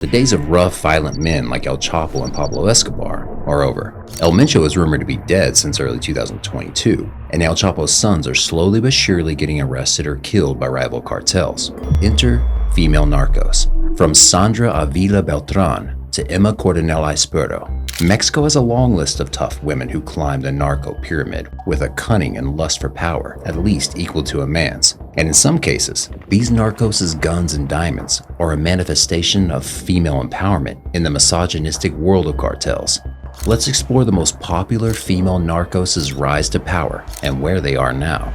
The days of rough, violent men like El Chapo and Pablo Escobar are over. El Mencho is rumored to be dead since early 2022, and El Chapo's sons are slowly but surely getting arrested or killed by rival cartels. Enter female narcos. From Sandra Avila-Beltran to Emma Coronel Aispuro, Mexico has a long list of tough women who climb the narco pyramid with a cunning and lust for power at least equal to a man's. And in some cases, these narcos' guns and diamonds are a manifestation of female empowerment in the misogynistic world of cartels. Let's explore the most popular female narcos' rise to power and where they are now.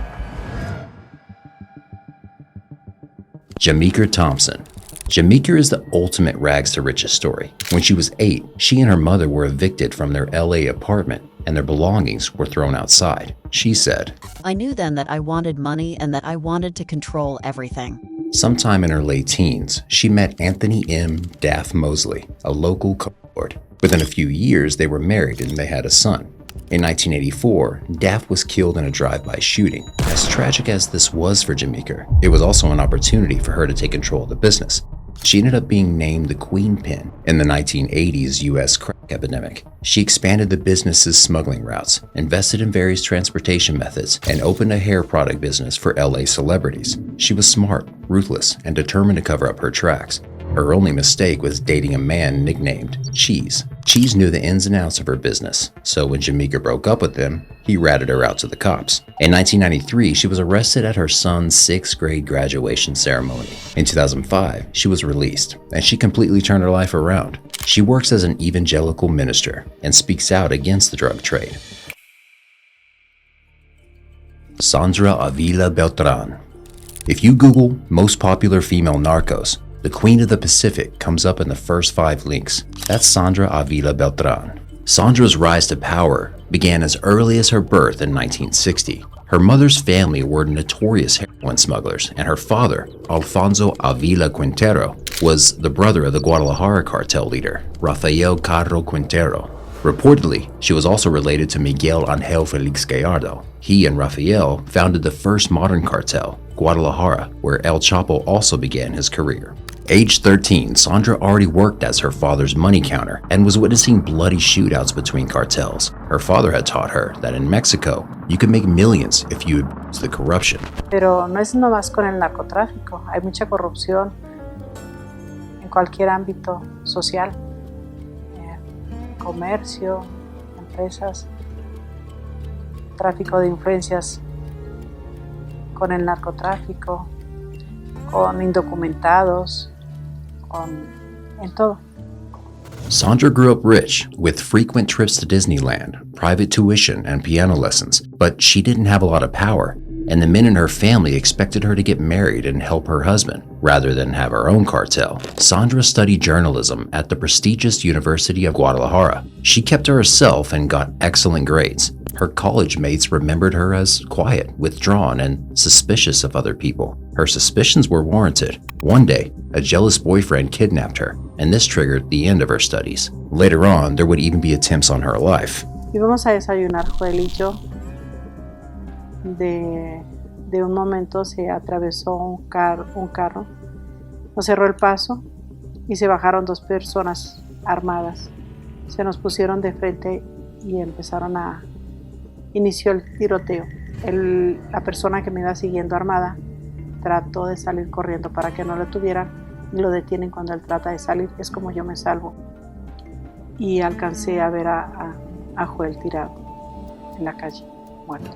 Jamaica Thompson. Jamaica is the ultimate rags to riches story. When she was 8, she and her mother were evicted from their LA apartment and their belongings were thrown outside. She said, "I knew then that I wanted money and that I wanted to control everything." Sometime in her late teens, she met Anthony M. Daff Mosley, a local co-lord. Within a few years, they were married and they had a son. In 1984, Daff was killed in a drive-by shooting. As tragic as this was for Jamaica, it was also an opportunity for her to take control of the business. She ended up being named the Queen Pin in the 1980s U.S. crack epidemic. She expanded the business's smuggling routes, invested in various transportation methods, and opened a hair product business for LA celebrities. She was smart, ruthless, and determined to cover up her tracks. Her only mistake was dating a man nicknamed Cheese. Cheese knew the ins and outs of her business, so when Jamaica broke up with him, he ratted her out to the cops. In 1993, she was arrested at her son's 6th grade graduation ceremony. In 2005, she was released, and she completely turned her life around. She works as an evangelical minister and speaks out against the drug trade. Sandra Avila-Beltran. If you Google most popular female narcos, the Queen of the Pacific comes up in the first 5 links. That's Sandra Avila-Beltran. Sandra's rise to power began as early as her birth in 1960. Her mother's family were notorious heroin smugglers, and her father, Alfonso Avila Quintero, was the brother of the Guadalajara cartel leader, Rafael Carro Quintero. Reportedly, she was also related to Miguel Angel Felix Gallardo. He and Rafael founded the first modern cartel, Guadalajara, where El Chapo also began his career. Age 13, Sandra already worked as her father's money counter and was witnessing bloody shootouts between cartels. Her father had taught her that in Mexico, you can make millions if you abuse the corruption. Pero no es nomás con el narcotráfico, hay mucha corrupción en cualquier ámbito social, comercio, empresas, tráfico de influencias con el narcotráfico, con indocumentados, en todo. Sandra grew up rich, with frequent trips to Disneyland, private tuition, and piano lessons, but she didn't have a lot of power, and the men in her family expected her to get married and help her husband, rather than have her own cartel. Sandra studied journalism at the prestigious University of Guadalajara. She kept to herself and got excellent grades. Her college mates remembered her as quiet, withdrawn, and suspicious of other people. Her suspicions were warranted. One day, a jealous boyfriend kidnapped her, and this triggered the end of her studies. Later on, there would even be attempts on her life. Íbamos a desayunar Joel y yo. De un momento se atravesó un carro, nos cerró el paso y se bajaron 2 personas armadas. Se nos pusieron de frente y inició el tiroteo. La persona que me iba siguiendo armada trató de salir corriendo para que no lo tuvieran y lo detienen cuando él trata de salir. Es como yo me salvo. Y alcancé a ver a Joel tirado en la calle, muerto.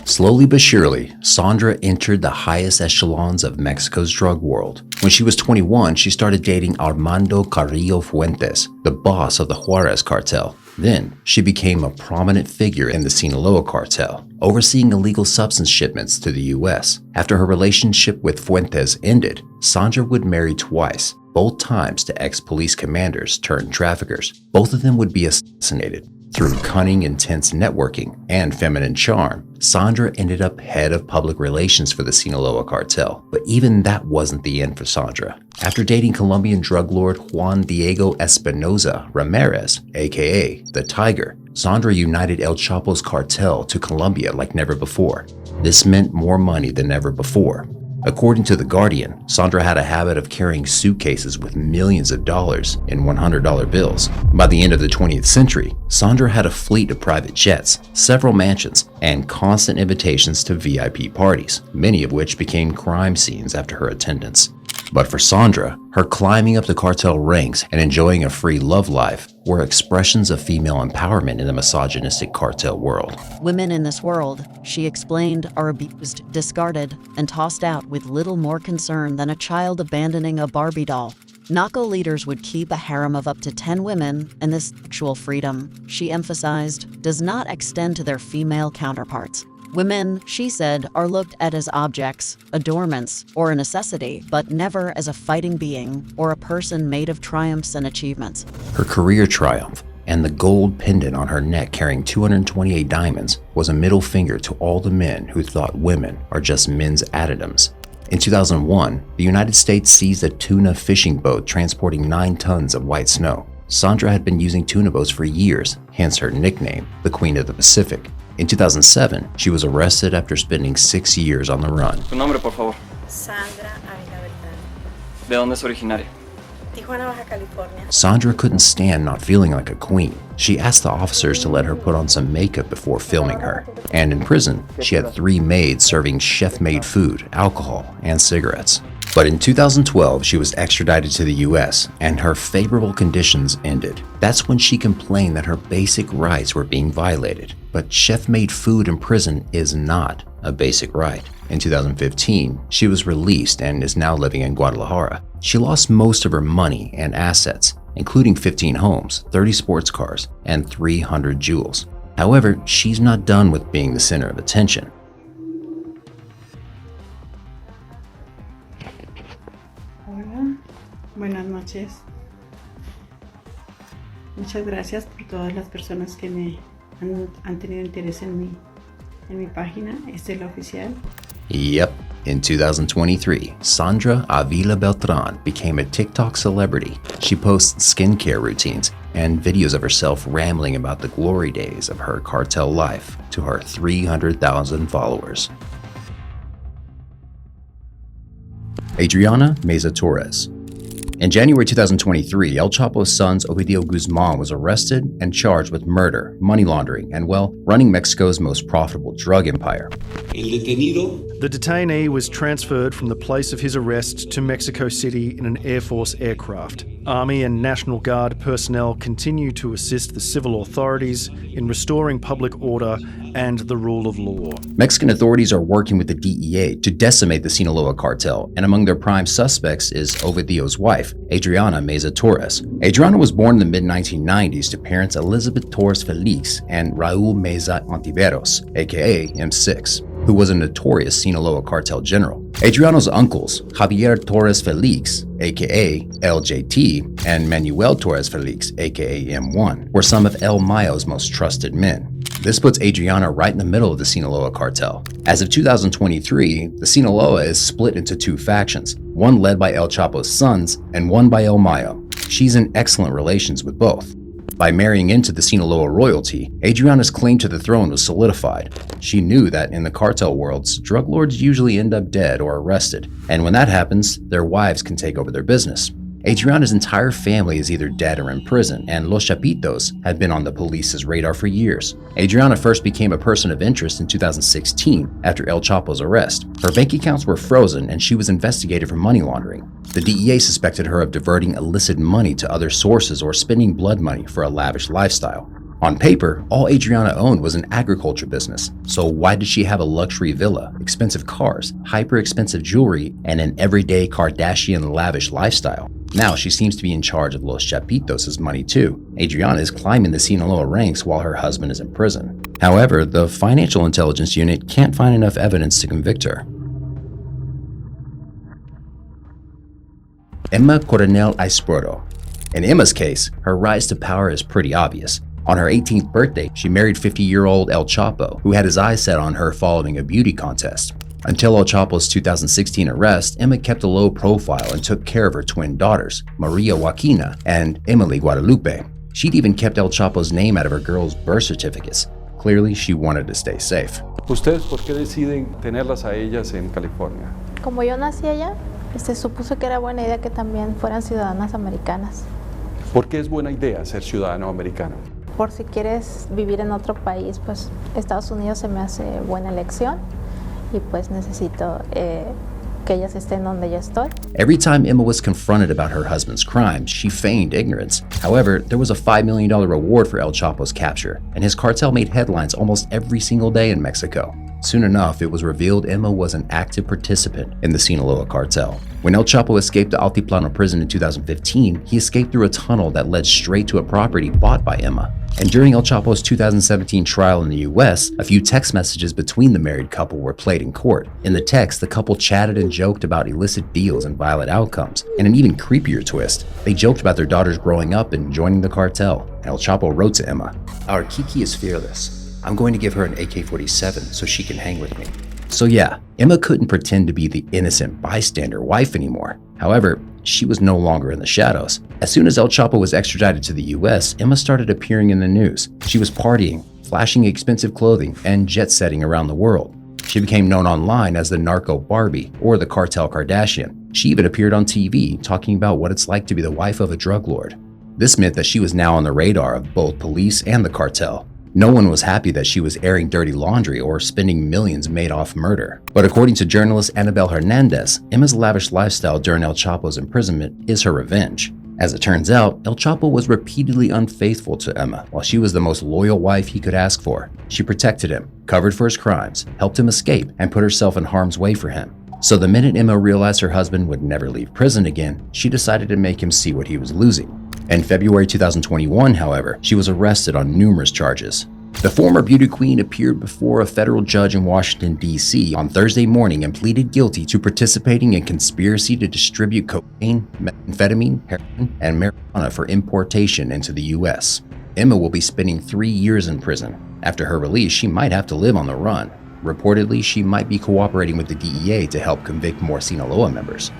Slowly but surely, Sandra entered the highest echelons of Mexico's drug world. When she was 21, she started dating Armando Carrillo Fuentes, the boss of the Juarez cartel. Then, she became a prominent figure in the Sinaloa cartel, overseeing illegal substance shipments to the U.S. After her relationship with Fuentes ended, Sandra would marry twice, both times to ex-police commanders turned traffickers. Both of them would be assassinated. Through cunning, intense networking, and feminine charm, Sandra ended up head of public relations for the Sinaloa cartel. But even that wasn't the end for Sandra. After dating Colombian drug lord Juan Diego Espinoza Ramirez, aka the Tiger, Sandra united El Chapo's cartel to Colombia like never before. This meant more money than ever before. According to The Guardian, Sandra had a habit of carrying suitcases with millions of dollars in $100 bills. By the end of the 20th century, Sandra had a fleet of private jets, several mansions, and constant invitations to VIP parties, many of which became crime scenes after her attendance. But for Sandra, her climbing up the cartel ranks and enjoying a free love life were expressions of female empowerment in the misogynistic cartel world. Women in this world, she explained, are abused, discarded, and tossed out with little more concern than a child abandoning a Barbie doll. Narco leaders would keep a harem of up to 10 women, and this sexual freedom, she emphasized, does not extend to their female counterparts. Women, she said, are looked at as objects, adornments, or a necessity, but never as a fighting being or a person made of triumphs and achievements. Her career triumph and the gold pendant on her neck carrying 228 diamonds was a middle finger to all the men who thought women are just men's additives. In 2001, the United States seized a tuna fishing boat transporting 9 tons of white snow. Sandra had been using tuna boats for years, hence her nickname, the Queen of the Pacific. In 2007, she was arrested after spending 6 years on the run. Tu nombre, por favor. Sandra Avila-Beltran. ¿De dónde es originaria? Tijuana, Baja California. Sandra couldn't stand not feeling like a queen. She asked the officers to let her put on some makeup before filming her. And in prison, she had 3 maids serving chef-made food, alcohol, and cigarettes. But in 2012, she was extradited to the US, and her favorable conditions ended. That's when she complained that her basic rights were being violated. But chef-made food in prison is not a basic right. In 2015, she was released and is now living in Guadalajara. She lost most of her money and assets, including 15 homes, 30 sports cars, and 300 jewels. However, she's not done with being the center of attention. Hola, buenas noches. Muchas gracias por todas las personas que me han tenido interés en mi página. Esta es la oficial. Yep, in 2023, Sandra Avila-Beltran became a TikTok celebrity. She posts skincare routines and videos of herself rambling about the glory days of her cartel life to her 300,000 followers. Adriana Meza Torres. In January 2023, El Chapo's son Ovidio Guzman was arrested and charged with murder, money laundering, and, running Mexico's most profitable drug empire. The detainee was transferred from the place of his arrest to Mexico City in an Air Force aircraft. Army and National Guard personnel continue to assist the civil authorities in restoring public order and the rule of law. Mexican authorities are working with the DEA to decimate the Sinaloa cartel, and among their prime suspects is Ovidio's wife, Adriana Meza Torres. Adriana was born in the mid-1990s to parents Elizabeth Torres Felix and Raul Meza Ontiveros, aka M6, who was a notorious Sinaloa cartel general. Adriana's uncles, Javier Torres Felix, aka LJT, and Manuel Torres Felix, aka M1, were some of El Mayo's most trusted men. This puts Adriana right in the middle of the Sinaloa cartel. As of 2023, the Sinaloa is split into 2 factions, one led by El Chapo's sons and one by El Mayo. She's in excellent relations with both. By marrying into the Sinaloa royalty, Adriana's claim to the throne was solidified. She knew that in the cartel worlds, drug lords usually end up dead or arrested, and when that happens, their wives can take over their business. Adriana's entire family is either dead or in prison, and Los Chapitos had been on the police's radar for years. Adriana first became a person of interest in 2016 after El Chapo's arrest. Her bank accounts were frozen and she was investigated for money laundering. The DEA suspected her of diverting illicit money to other sources or spending blood money for a lavish lifestyle. On paper, all Adriana owned was an agriculture business, so why did she have a luxury villa, expensive cars, hyper-expensive jewelry, and an everyday Kardashian lavish lifestyle? Now she seems to be in charge of Los Chapitos' money too. Adriana is climbing the Sinaloa ranks while her husband is in prison. However, the Financial Intelligence Unit can't find enough evidence to convict her. Emma Coronel Aispuro. In Emma's case, her rise to power is pretty obvious. On her 18th birthday, she married 50-year-old El Chapo, who had his eyes set on her following a beauty contest. Until El Chapo's 2016 arrest, Emma kept a low profile and took care of her twin daughters, Maria Joaquina and Emily Guadalupe. She'd even kept El Chapo's name out of her girls' birth certificates. Clearly, she wanted to stay safe. ¿Ustedes por qué deciden tenerlas a ellas en California? Como yo nací allá, se supuso que era buena idea que también fueran ciudadanas americanas. ¿Por qué es buena idea ser ciudadano americano? Por si quieres vivir en otro país, pues Estados Unidos se me hace buena elección y pues necesito que ellas estén donde yo estoy. Every time Emma was confronted about her husband's crimes, she feigned ignorance. However, there was a $5 million reward for El Chapo's capture, and his cartel made headlines almost every single day in Mexico. Soon enough, it was revealed Emma was an active participant in the Sinaloa cartel. When El Chapo escaped the Altiplano prison in 2015, he escaped through a tunnel that led straight to a property bought by Emma. And during El Chapo's 2017 trial in the US, a few text messages between the married couple were played in court. In the text, the couple chatted and joked about illicit deals and violent outcomes. And an even creepier twist, they joked about their daughters growing up and joining the cartel. And El Chapo wrote to Emma, "Our Kiki is fearless. I'm going to give her an AK-47 so she can hang with me." So yeah, Emma couldn't pretend to be the innocent bystander wife anymore. However, she was no longer in the shadows. As soon as El Chapo was extradited to the US, Emma started appearing in the news. She was partying, flashing expensive clothing, and jet-setting around the world. She became known online as the Narco Barbie or the Cartel Kardashian. She even appeared on TV talking about what it's like to be the wife of a drug lord. This meant that she was now on the radar of both police and the cartel. No one was happy that she was airing dirty laundry or spending millions made off murder. But according to journalist Annabelle Hernandez, Emma's lavish lifestyle during El Chapo's imprisonment is her revenge. As it turns out, El Chapo was repeatedly unfaithful to Emma, while she was the most loyal wife he could ask for. She protected him, covered for his crimes, helped him escape, and put herself in harm's way for him. So the minute Emma realized her husband would never leave prison again, she decided to make him see what he was losing. In February 2021, however, she was arrested on numerous charges. The former beauty queen appeared before a federal judge in Washington, D.C. on Thursday morning and pleaded guilty to participating in conspiracy to distribute cocaine, methamphetamine, heroin, and marijuana for importation into the U.S. Emma will be spending 3 years in prison. After her release, she might have to live on the run. Reportedly, she might be cooperating with the DEA to help convict more Sinaloa members.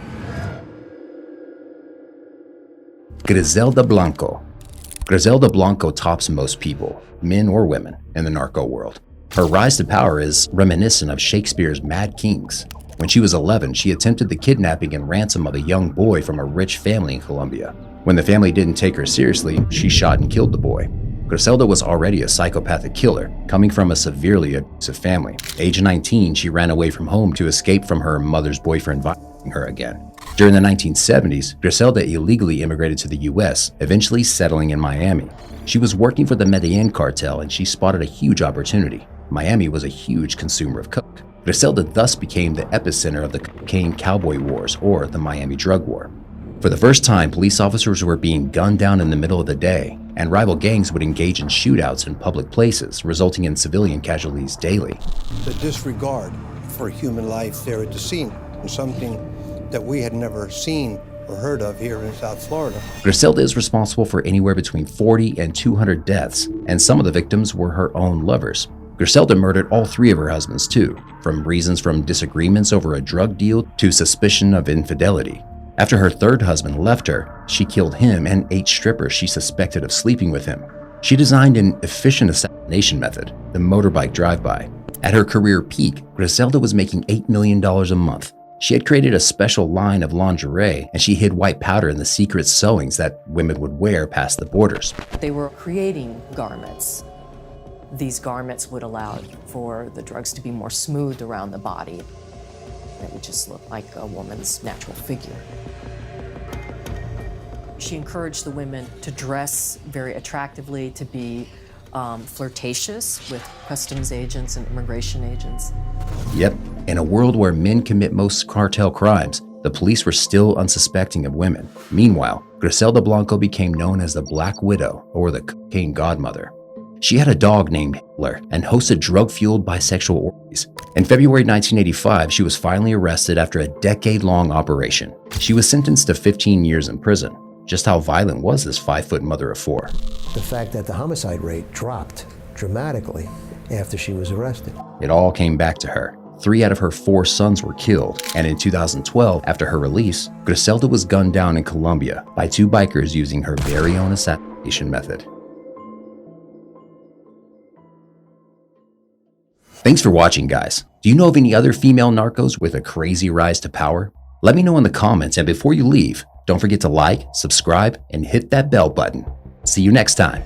Griselda Blanco. Griselda Blanco tops most people, men or women, in the narco world. Her rise to power is reminiscent of Shakespeare's Mad Kings. When she was 11, she attempted the kidnapping and ransom of a young boy from a rich family in Colombia. When the family didn't take her seriously, she shot and killed the boy. Griselda was already a psychopathic killer, coming from a severely abusive family. Age 19, she ran away from home to escape from her mother's boyfriend violating her again. During the 1970s, Griselda illegally immigrated to the US, eventually settling in Miami. She was working for the Medellin cartel and she spotted a huge opportunity. Miami was a huge consumer of coke. Griselda thus became the epicenter of the cocaine cowboy wars, or the Miami drug war. For the first time, police officers were being gunned down in the middle of the day, and rival gangs would engage in shootouts in public places, resulting in civilian casualties daily. The disregard for human life there at the scene was something that we had never seen or heard of here in South Florida. Griselda is responsible for anywhere between 40 and 200 deaths, and some of the victims were her own lovers. Griselda murdered all 3 of her husbands too, from reasons from disagreements over a drug deal to suspicion of infidelity. After her 3rd husband left her, she killed him and 8 strippers she suspected of sleeping with him. She designed an efficient assassination method, the motorbike drive-by. At her career peak, Griselda was making $8 million a month. She had created a special line of lingerie, and she hid white powder in the secret sewings that women would wear past the borders. They were creating garments. These garments would allow for the drugs to be more smoothed around the body. It would just look like a woman's natural figure. She encouraged the women to dress very attractively, to be flirtatious with customs agents and immigration agents. Yep, in a world where men commit most cartel crimes, the police were still unsuspecting of women. Meanwhile, Griselda Blanco became known as the Black Widow, or the cocaine godmother. She had a dog named Hitler and hosted drug-fueled bisexual orgies. In February 1985, she was finally arrested after a decade-long operation. She was sentenced to 15 years in prison. Just how violent was this 5-foot mother of 4? The fact that the homicide rate dropped dramatically after she was arrested. It all came back to her. 3 out of her 4 sons were killed, and in 2012, after her release, Griselda was gunned down in Colombia by 2 bikers using her very own assassination method. Thanks for watching, guys. Do you know of any other female narcos with a crazy rise to power? Let me know in the comments, and before you leave, don't forget to like, subscribe, and hit that bell button. See you next time.